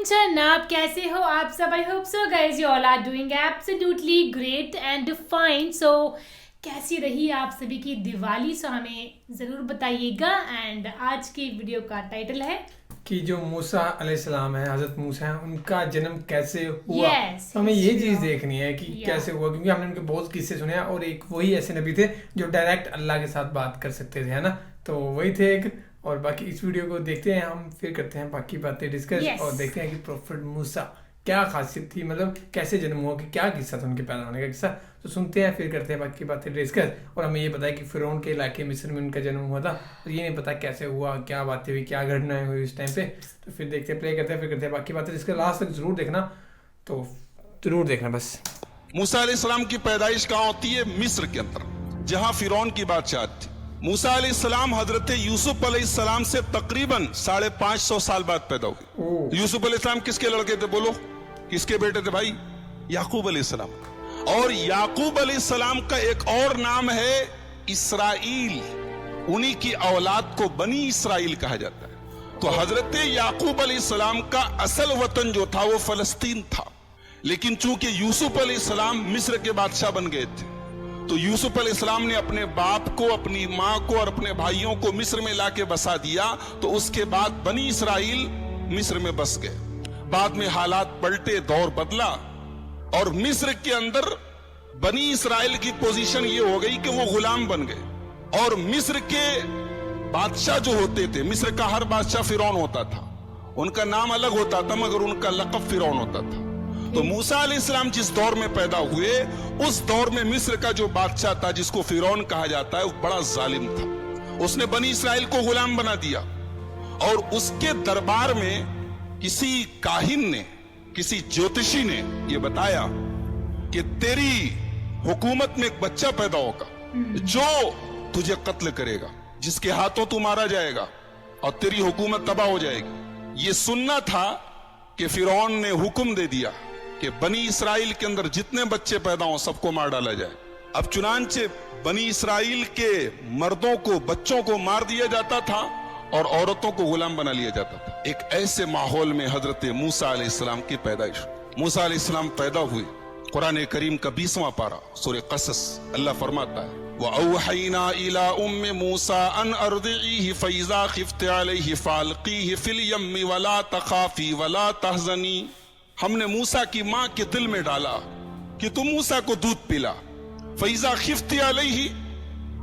जनाब कैसे हो आप सब? I hope so guys you all are doing absolutely great and fine. So कैसी रही आप सभी की दिवाली? सो हमें ज़रूर बताइएगा. एंड आज की वीडियो का टाइटल है कि जो मूसा अलैहिस्सलाम है, हजरत मूसा है, उनका जन्म कैसे हुआ. Yes, तो हमें ये history चीज़ of- देखनी है कि Yeah. कैसे हुआ, क्योंकि हमने उनके बहुत किस्से सुने हैं और एक वही ऐसे नबी थे जो डायरेक्ट अल्लाह के साथ बात कर सकते थे, है ना. तो वही थे एक. और बाकी इस वीडियो को देखते हैं हम, फिर करते हैं बाकी बातें डिस्कस. Yes. और देखते हैं कि प्रोफेट मूसा क्या खासियत थी, मतलब कैसे जन्म हुआ, कि क्या किस्सा था उनके पैदा होने का किस्सा. तो सुनते हैं, फिर करते हैं बाकी बातें डिस्कस. और हमें ये पता है कि फिरौन के इलाके मिस्र में उनका जन्म हुआ था. और ये नहीं पता कैसे हुआ, क्या बातें हुई, क्या घटनाएं हुई उस टाइम पे. तो फिर देखते हैं, प्ले करते हैं, फिर करते हैं बाकी बातें. इसके लास्ट तक जरूर देखना, तो जरूर देखना बस. मूसा अलैहिस्सलाम की पैदाइश कहाँ होती है? मिस्र के अंदर, जहाँ फिरौन की बादशाहत थी. मूसा अलैहिस्सलाम हजरत यूसुफ अलैहिस्सलाम से तकरीबन 550 साल बाद पैदा हुए. यूसुफ अलैहिस्सलाम किसके लड़के थे? बोलो, किसके बेटे थे भाई? याकूब अलैहिस्सलाम. और याकूब अलैहिस्सलाम का एक और नाम है इसराइल. उन्हीं की औलाद को बनी इसराइल कहा जाता है. तो हजरत याकूब अलैहिस्सलाम का असल वतन जो था वो फलस्तीन था. लेकिन चूंकि यूसुफ अलैहिस्सलाम मिस्र के बादशाह बन गए थे, तो यूसुफ अलैहिस्सलाम ने अपने बाप को, अपनी माँ को और अपने भाइयों को मिस्र में लाके बसा दिया. तो उसके बाद बनी इसराइल मिस्र में बस गए. बाद में हालात पलटे, दौर बदला और मिस्र के अंदर बनी इसराइल की पोजीशन ये हो गई कि वो गुलाम बन गए. और मिस्र के बादशाह जो होते थे, मिस्र का हर बादशाह फिरौन होता था. उनका नाम अलग होता था मगर उनका लक़ब फिरौन होता था. तो मूसा अलैहिस्सलाम जिस दौर में पैदा हुए, उस दौर में मिस्र का जो बादशाह था, जिसको फिरौन कहा जाता है, वो बड़ा जालिम था. उसने बनी इसराइल को गुलाम बना दिया. और उसके दरबार में किसी काहिन ने, किसी ज्योतिषी ने यह बताया कि तेरी हुकूमत में एक बच्चा पैदा होगा जो तुझे कत्ल करेगा, जिसके हाथों तू मारा जाएगा और तेरी हुकूमत तबाह हो जाएगी. ये सुनना था कि फिरौन ने हुक्म दे दिया कि बनी इसराइल के अंदर जितने बच्चे पैदा हों सबको मार डाला जाए. अब चुनांचे बनी इसराइल के मर्दों को, बच्चों को मार दिया जाता था और औरतों को गुलाम बना लिया जाता था. एक ऐसे माहौल में हजरत मूसा अलैहिस्सलाम की पैदाइश. मूसा अलैहिस्सलाम पैदा हुए. कुरान करीम का 20वां पारा सूरह क़सस, अल्लाह फरमाता है, वअवहयना इला उम्मि मूसा अन अर्दिईहि फइज़ा खिफ्त अलैहि फाल्क़ीहि फिल यम्मि वला तखाफी वला तहज़नी. हमने मूसा की माँ के दिल में डाला कि तुम मूसा को दूध पिला. फइज़ा खिफ्त अलैहि,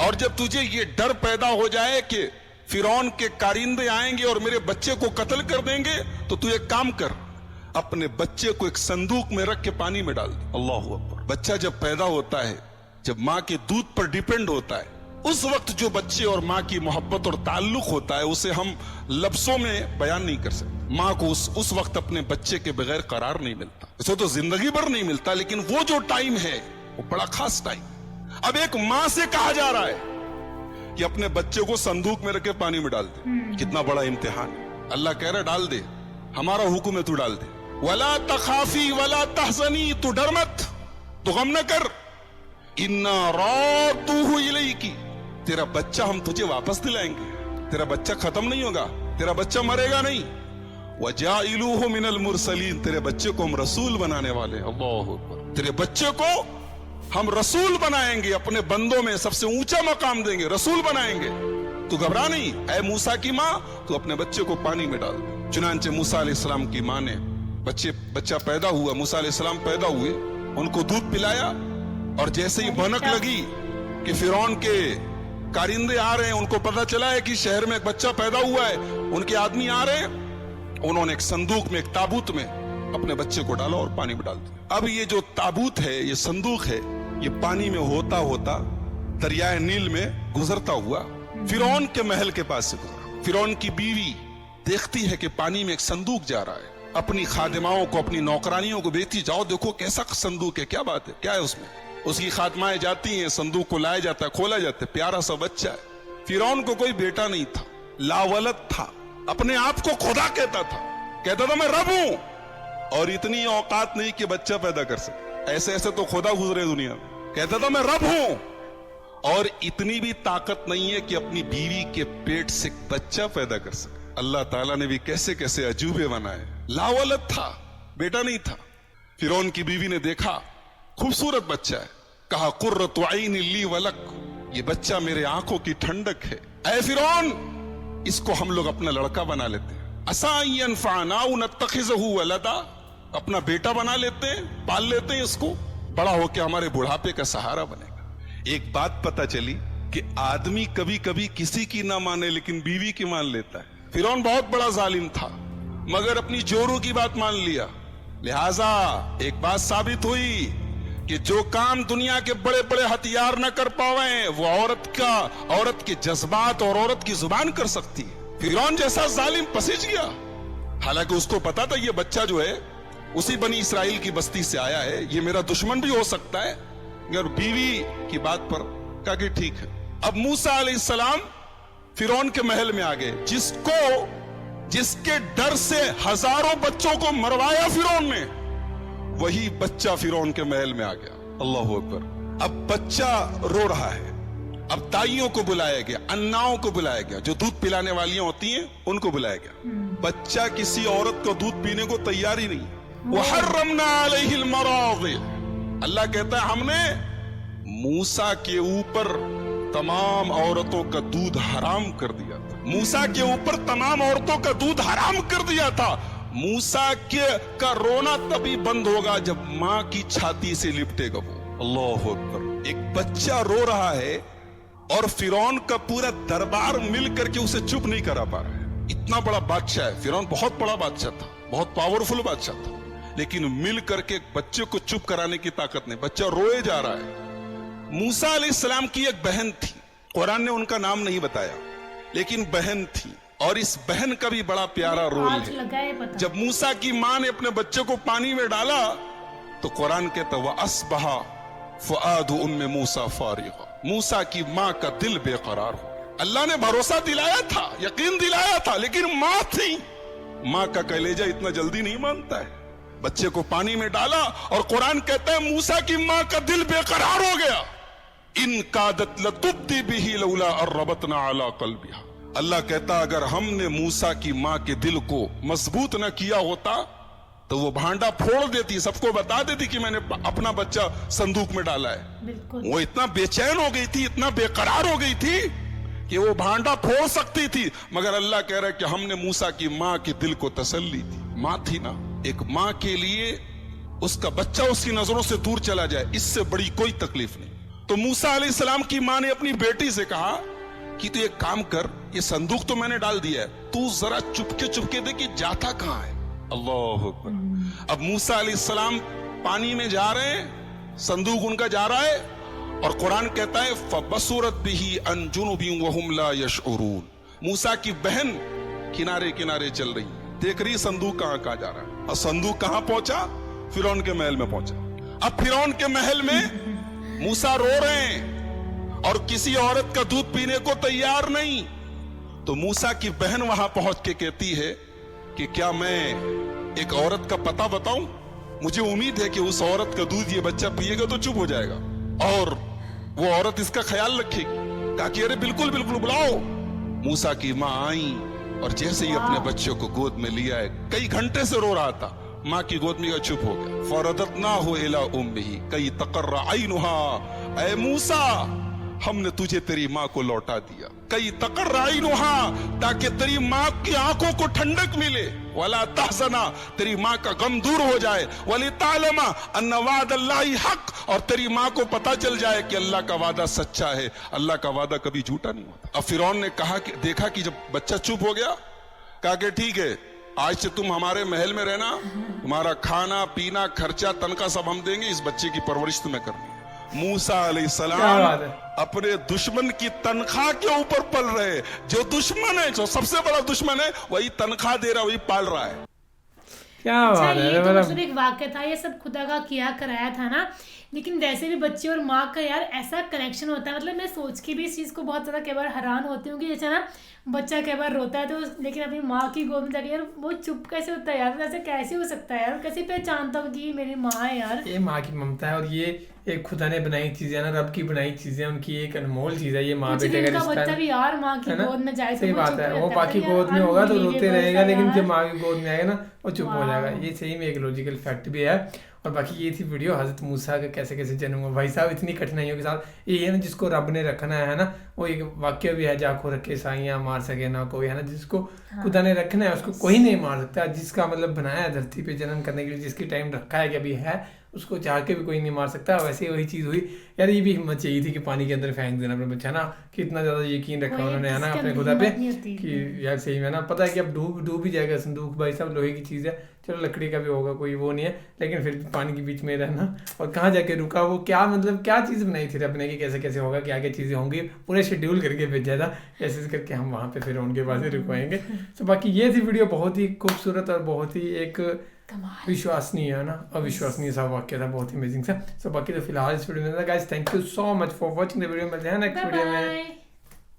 और जब तुझे ये डर पैदा हो जाए कि फिरौन के कारिंदे आएंगे और मेरे बच्चे को कत्ल कर देंगे, तो तू एक काम कर, अपने बच्चे को एक संदूक में रख के पानी में डाल दे. अल्लाहू अकबर. बच्चा जब पैदा होता है, जब माँ के दूध पर डिपेंड होता है, उस वक्त जो बच्चे और माँ की मोहब्बत और ताल्लुक होता है, उसे हम लफ्जों में बयान नहीं कर सकते. माँ को उस वक्त अपने बच्चे के बगैर करार नहीं मिलता. इसे तो जिंदगी भर नहीं मिलता, लेकिन वो जो टाइम है वो बड़ा खास टाइम. अब एक माँ से कहा जा रहा है कि अपने बच्चे को संदूक में रख के पानी में डाल दे. कितना बड़ा इम्तिहान है. अल्लाह कह रहा डाल दे, हमारा हुक्म है, तू डाल दे. वला तखाफी वला तहज़नी, तू डर मत, तू गम न कर. इन्ना रादूहु इलैकी, तेरा बच्चा हम तुझे वापस दिलाएंगे. तेरा बच्चा खत्म नहीं होगा, तेरा बच्चा मरेगा नहीं. वजाइलूहु मिनल मुरसलीन, तेरे बच्चे को हम रसूल बनाने वाले. अल्लाहू अकबर. तेरे बच्चे को हम रसूल बनाएंगे, अपने बंदों में सबसे ऊंचा मकाम देंगे, रसूल बनाएंगे. तू घबरा नहीं ऐ मूसा की माँ, तू अपने बच्चे को पानी में डाल. चुनांचे मूसा अलैहिस्सलाम की माँ ने बच्चा पैदा हुआ, मूसा अलैहिस्सलाम पैदा हुए, उनको दूध पिलाया. और जैसे ही भनक लगी कि फिरौन के कारिंदे आ रहे हैं, उनको पता चला है कि शहर में एक बच्चा पैदा हुआ है, उनके आदमी आ रहे हैं, उन्होंने एक संदूक में, एक ताबूत में अपने बच्चे को डाला और पानी में डाल दिया. अब ये जो ताबूत है, ये संदूक है, ये पानी में होता होता दरियाए नील में गुजरता हुआ फिरौन के महल के पास से गुजरा. फिरौन की बीवी देखती है कि पानी में एक संदूक जा रहा है. अपनी खादिमाओं को, अपनी नौकरानियों को भेजती, जाओ देखो कैसा संदूक है, क्या बात है, क्या है उसमें. उसकी खादिमाएं जाती हैं, संदूक को लाया जाता है, खोला जाता है. प्यारा सा बच्चा है. फिरौन को कोई बेटा नहीं था, लावलद था, अपने आप को खुदा कहता था मैं रब हूं. और इतनी औकात नहीं कि बच्चा पैदा कर सके. ऐसे ऐसे तो खुदा गुजरे दुनिया में. कहता था मैं रब हूं. और इतनी भी ताकत नहीं है कि अपनी बीवी के पेट से बच्चा पैदा कर सके. अल्लाह ताला ने भी कैसे कैसे अजूबे बनाए। लावलद था, बेटा नहीं था। फिरौन की बीवी ने देखा खूबसूरत बच्चा है, कहा कुर्रतु ऐनी ली वलक, ये बच्चा मेरे आंखों की ठंडक है। ऐ फिरौन, इसको हम लोग अपना लड़का बना लेते हैं। असा यनफअना औ नत्तखिज़हु वलदा, अपना बेटा बना लेते हैं, पाल लेते हैं इसको, बड़ा होकर हमारे बुढ़ापे का सहारा बनेगा। एक बात पता चली कि आदमी कभी कभी किसी की ना माने लेकिन बीवी की मान लेता है। फिरौन बहुत बड़ा जालिम था मगर अपनी जोरों की बात मान लिया। लिहाजा एक बात साबित हुई कि जो काम दुनिया के बड़े बड़े हथियार न कर पावे वो औरत के जज्बात और औरत की जुबान कर सकती है। फिरौन जैसा जालिम पसीज गया। हालांकि उसको पता था ये बच्चा जो है उसी बनी इसराइल की बस्ती से आया है, ये मेरा दुश्मन भी हो सकता है। अगर बीवी की बात पर कहा कि ठीक है। अब मूसा अलैहिस्सलाम फिरौन के महल में आ गए, जिसके डर से हजारों बच्चों को मरवाया फिरौन ने, वही बच्चा फिरौन के महल में आ गया। अल्लाह अकबर। अब बच्चा रो रहा है। अब ताइयों को बुलाया गया, अन्नाओं को बुलाया गया, जो दूध पिलाने वालियां होती हैं उनको बुलाया गया। बच्चा किसी औरत को दूध पीने को तैयार ही नहीं। वहर्रमना अलैहिल मराज़ि, अल्लाह कहता है हमने मूसा के ऊपर तमाम औरतों का दूध हराम कर दिया था। मूसा के ऊपर तमाम औरतों का दूध हराम कर दिया था। मूसा का रोना तभी बंद होगा जब मां की छाती से लिपटेगा वो। अल्लाह अकबर। एक बच्चा रो रहा है और फिरौन का पूरा दरबार मिल करके उसे चुप नहीं करा पा रहा है। इतना बड़ा बादशाह है फिरौन, बहुत बड़ा बादशाह था, बहुत पावरफुल बादशाह था, लेकिन मिल करके एक बच्चे को चुप कराने की ताकत नहीं। बच्चा रोए जा रहा है। मूसा अलैहिस्सलाम की एक बहन थी, कुरान ने उनका नाम नहीं बताया, लेकिन बहन थी, और इस बहन का भी बड़ा प्यारा रोल है। जब मूसा की मां ने अपने बच्चे को पानी में डाला तो कुरान कहता वह अस्बहा फुआदु उम्मे मूसा फारिगा, मूसा की मां का दिल बेकरार हो। अल्लाह ने भरोसा दिलाया था, यकीन दिलाया था, लेकिन मां थी, मां का कलेजा इतना जल्दी नहीं मानता है। बच्चे को पानी में डाला और कुरान कहता है मूसा की मां का दिल बेकरार हो गया। इन कादत लतुब्दी बिही लौला अर्रबतना अला कल्बिहा, अल्लाह कहता अगर हमने मूसा की मां के दिल को मजबूत न किया होता तो वो भांडा फोड़ देती, सबको बता देती कि मैंने अपना बच्चा संदूक में डाला है। वो इतना बेचैन हो गई थी, इतना बेकरार हो गई थी कि वो भांडा फोड़ सकती थी, मगर अल्लाह कह रहा है कि हमने मूसा की मां के दिल को तसल्ली दी। मां थी ना, एक मां के लिए उसका बच्चा उसकी नजरों से दूर चला जाए, इससे बड़ी कोई तकलीफ नहीं। तो मूसा अलैहिस्सलाम की मां ने अपनी बेटी से कहा कि तू एक काम कर, ये संदूक तो मैंने डाल दिया है, तू जरा चुपके दे कि जाता कहां है। अल्लाह अकबर। अब मूसा अलैहिस्सलाम पानी में जा रहे हैं, संदूक उनका जा रहा है, और कुरान कहता है फबसुरत बिही अन जुनुबिन वहुम ला यशउरून, मूसा की बहन किनारे किनारे चल रही, देख रही संदूक कहां जा रहा है। और संदूक कहां पहुंचा? फिरौन के महल में पहुंचा। अब फिरौन के महल में मूसा रो रहे हैं और किसी औरत का दूध पीने को तैयार नहीं। तो मूसा की बहन वहां पहुंच के कहती है कि क्या मैं एक औरत का पता बताऊं? मुझे उम्मीद है कि उस औरत का दूध ये बच्चा पिएगा तो चुप हो जाएगा और वो औरत इसका ख्याल रखेगी। कहा कि अरे बिल्कुल बिल्कुल बुलाओ। मूसा की मां आई और जैसे ही अपने बच्चे को गोद में लिया है, कई घंटे से रो रहा था, मां की गोद में चुप हो गया। फरदतनाहु इला उम्मिही कई तकर्रा ऐनुहा, ऐ मूसा हमने तुझे तेरी मां को लौटा दिया। कई तकर्रा ऐनुहा, ताकि तेरी मां की आंखों को ठंडक मिले। वला तहज़ना, तेरी मां का गम दूर हो जाए। वली तालमा अन्ना वादल्लाहि हक, और तेरी मां को पता चल जाए कि अल्लाह का वादा सच्चा है, अल्लाह का वादा कभी झूठा नहीं होता। अब फिरौन ने कहा कि देखा कि जब बच्चा चुप हो गया, कहा कि ठीक है आज से तुम हमारे महल में रहना, तुम्हारा खाना पीना खर्चा तनख्वाह सब हम देंगे, इस बच्चे की परवरिश तुम्हें करनी है। मूसा अलैहिस्सलाम अपने दुश्मन की तनख्वाह के ऊपर पल रहे। जो दुश्मन है, जो सबसे बड़ा दुश्मन है, वही तनख्वाह दे रहा, वही पाल रहा है। क्या बात है। ये तो मतलब एक वाक्य था, ये सब खुदा का किया कराया था ना। लेकिन वैसे भी बच्चे और माँ का यार ऐसा कनेक्शन होता है, मतलब मैं सोच के भी इस चीज़ को बहुत ज़्यादा कई बार हैरान होती हूँ कि जैसे ना बच्चा कई बार रोता है तो लेकिन अपनी माँ की गोद में जाके यार वो चुप कैसे होता है यार, ऐसे कैसे हो सकता है यार, कैसे पहचानता हूँ कि ये मेरी माँ है यार। ये माँ की ममता है और ये एक खुदा ने बनाई चीजें ना, रब की बनाई चीजें, उनकी एक अनमोल चीज है ये माँ कुछ बेटे दिन का का बच्चा रिश्ता, भी यार माँ की है ना? गोद में जाए तो सही वो बात चुप है, रहता वो है, माँ की यार गोद में होगा तो रोते unbelievable रहेगा, सा लेकिन यार। जब माँ की गोद में आएगा ना वो चुप हो जाएगा। वाह। ये सही में एक लॉजिकल फैक्ट भी है। और बाकी ये थी वीडियो हजरत मूसा का कैसे कैसे जन्म हुआ। भाई साहब इतनी कठिनाइयों के साथ, ये है ना जिसको रब ने रखना है ना, वो एक वाक्य भी है, जाको रखे साइयाँ मार सके ना कोई, है ना, जिसको खुदा ने रखना है उसको कोई नहीं मार सकता। जिसका मतलब बनाया है धरती पे जन्म करने के लिए, जिसकी टाइम रखा है कि अभी है, उसको चाह के भी कोई नहीं मार सकता। वैसे ही वही चीज़ हुई यार। ये भी हिम्मत चाहिए थी कि पानी के अंदर फेंक देना अपने बच्चा ना, कि इतना ज़्यादा यकीन रखा उन्होंने, है ना, अपने खुदा पे कि यार सही में ना पता है कि अब डूब ही जाएगा संदूक। भाई साहब लोहे की चीज़ है, चलो लकड़ी का भी होगा, कोई वो नहीं है, लेकिन फिर भी पानी के बीच में रहना और कहाँ जाके रुका वो, क्या मतलब क्या चीज़ बनाई थी रब ने कि कैसे कैसे होगा, क्या क्या चीज़ें होंगी, पूरे शेड्यूल करके भेजा था, ऐसे करके हम वहाँ पे फिर उनके पास ही रुकवाएंगे। तो बाकी ये थी वीडियो, बहुत ही खूबसूरत और बहुत ही एक विश्वसनीय, है ना, अविश्वसनीय सा वाक्य था, बहुत ही अमेजिंग सा। सो बाकी तो फिलहाल इस वीडियो में guys, thank you so much for watching the video. मिलते हैं नेक्स्ट वीडियो में।